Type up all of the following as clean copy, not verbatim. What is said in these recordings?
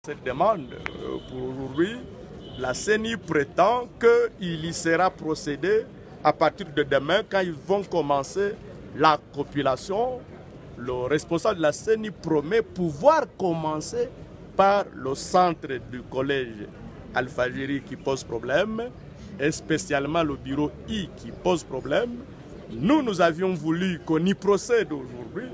Cette demande, pour aujourd'hui, la CENI prétend qu'il y sera procédé à partir de demain quand ils vont commencer la compilation. Le responsable de la CENI promet pouvoir commencer par le centre du collège Al-Fajiri qui pose problème et spécialement le bureau I qui pose problème. Nous avions voulu qu'on y procède aujourd'hui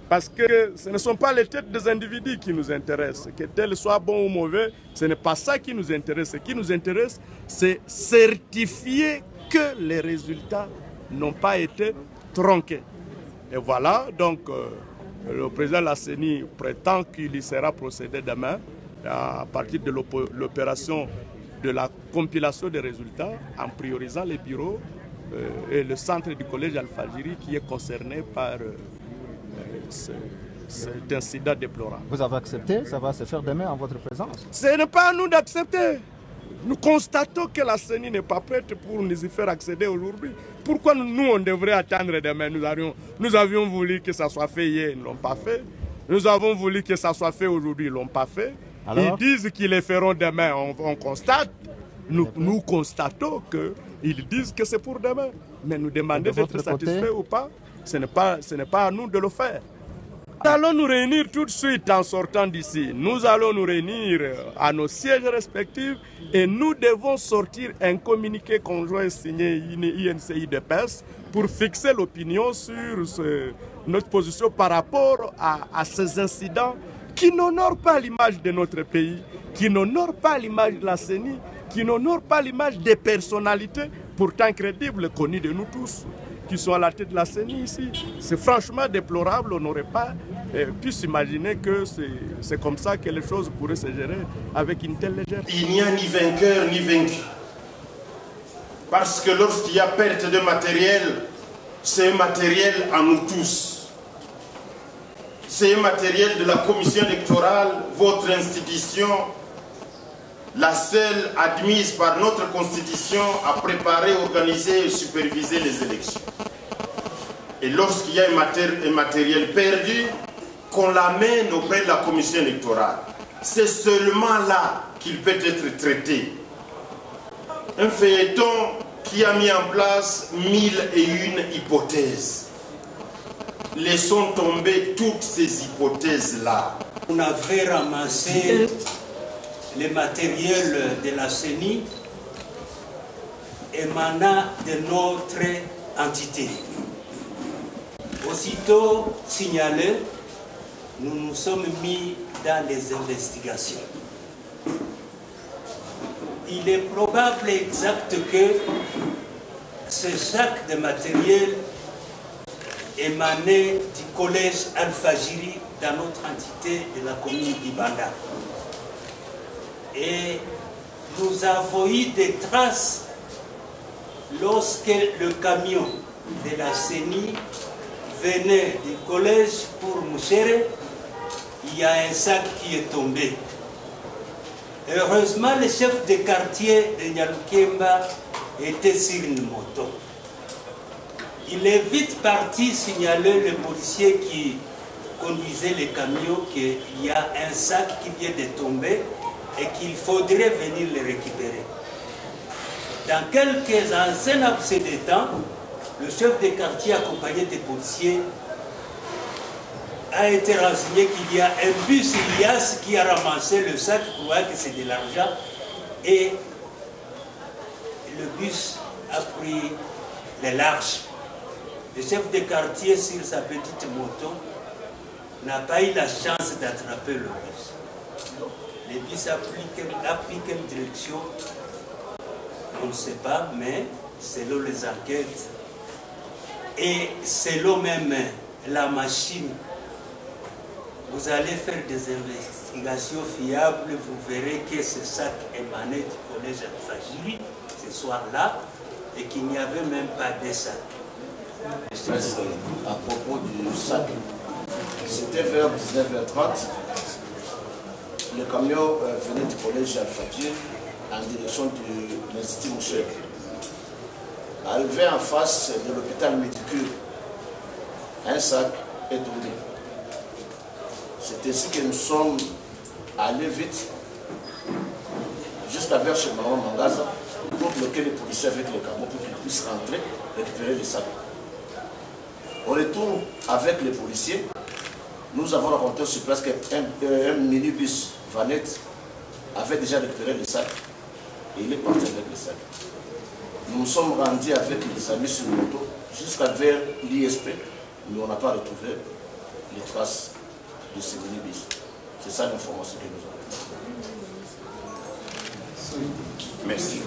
parce que ce ne sont pas les têtes des individus qui nous intéressent. Que tel soit bon ou mauvais, ce n'est pas ça qui nous intéresse. Ce qui nous intéresse, c'est certifier que les résultats n'ont pas été tronqués. Et voilà, donc le président de la CENI prétend qu'il y sera procédé demain à partir de l'opération de la compilation des résultats en priorisant les bureaux et le centre du collège Al-Fajiri qui est concerné par cet incident déplorable. Vous avez accepté, ça va se faire demain en votre présence? Ce n'est pas à nous d'accepter. Nous constatons que la CENI n'est pas prête pour nous y faire accéder aujourd'hui. Pourquoi nous, on devrait attendre demain? Nous avions voulu que ça soit fait hier, ils ne l'ont pas fait. Nous avons voulu que ça soit fait aujourd'hui, ils ne l'ont pas fait. Alors? Ils disent qu'ils les feront demain, on constate. Nous constatons qu'ils disent que c'est pour demain. Mais nous demander d'être satisfaits ou pas, ce n'est pas à nous de le faire. Nous allons nous réunir tout de suite en sortant d'ici. Nous allons nous réunir à nos sièges respectifs et nous devons sortir un communiqué conjoint signé INCI-DPS pour fixer l'opinion sur notre position par rapport à ces incidents qui n'honorent pas l'image de notre pays, qui n'honorent pas l'image de la CENI, qui n'honorent pas l'image des personnalités pourtant crédibles, connues de nous tous, qui sont à la tête de la CENI ici. C'est franchement déplorable, on n'aurait pas pu s'imaginer que c'est comme ça que les choses pourraient se gérer avec une telle légèreté. Il n'y a ni vainqueur ni vaincu. Parce que lorsqu'il y a perte de matériel, c'est un matériel à nous tous. C'est un matériel de la commission électorale, votre institution, la seule admise par notre constitution à préparer, organiser et superviser les élections. Et lorsqu'il y a un matériel perdu, qu'on l'amène auprès de la commission électorale. C'est seulement là qu'il peut être traité. Un feuilleton qui a mis en place 1001 hypothèses. Laissons tomber toutes ces hypothèses-là. On avait ramassé le matériel de la CENI émanant de notre entité. Aussitôt signalé, nous nous sommes mis dans les investigations. Il est probable et exact que ce sac de matériel émanait du collège Al-Fajiri dans notre entité de la commune d'Ibanda. Et nous avons eu des traces lorsque le camion de la CENI venait du collège pour Mouchere. Il y a un sac qui est tombé. Heureusement, le chef de quartier de Nyalukemba était sur une moto. Il est vite parti signaler le policier qui conduisait le camion qu'il y a un sac qui vient de tomber et qu'il faudrait venir le récupérer. Dans quelques anciens laps de temps, le chef de quartier accompagné des policiers a été renseigné qu'il y a un bus Ilias qui a ramassé le sac pour voir que c'est de l'argent et le bus a pris les larges. Le chef de quartier sur sa petite moto n'a pas eu la chance d'attraper le bus. Le bus a pris quelle direction? On ne sait pas, mais selon les enquêtes et selon même la machine, vous allez faire des investigations fiables, vous verrez que ce sac émanait du collège Al-Fajiri ce soir-là et qu'il n'y avait même pas de sac. À propos du sac, c'était vers 19h30. Le camion venait du collège Al-Fajiri en direction de l'Institut Mouchere. Arrivé en face de l'hôpital Médicure, un sac est tombé. C'est ainsi que nous sommes allés vite jusqu'à vers chez Maman Mangaza, pour bloquer les policiers avec les camions pour qu'ils puissent rentrer, récupérer les sacs. Au retour avec les policiers, nous avons rencontré sur place qu'un minibus Vanette avait déjà récupéré les sacs et il est parti avec les sacs. Nous nous sommes rendus avec les amis sur le moto jusqu'à vers l'ISP, mais on n'a pas retrouvé les traces de ces minibus. C'est ça l'information que nous avons. Merci.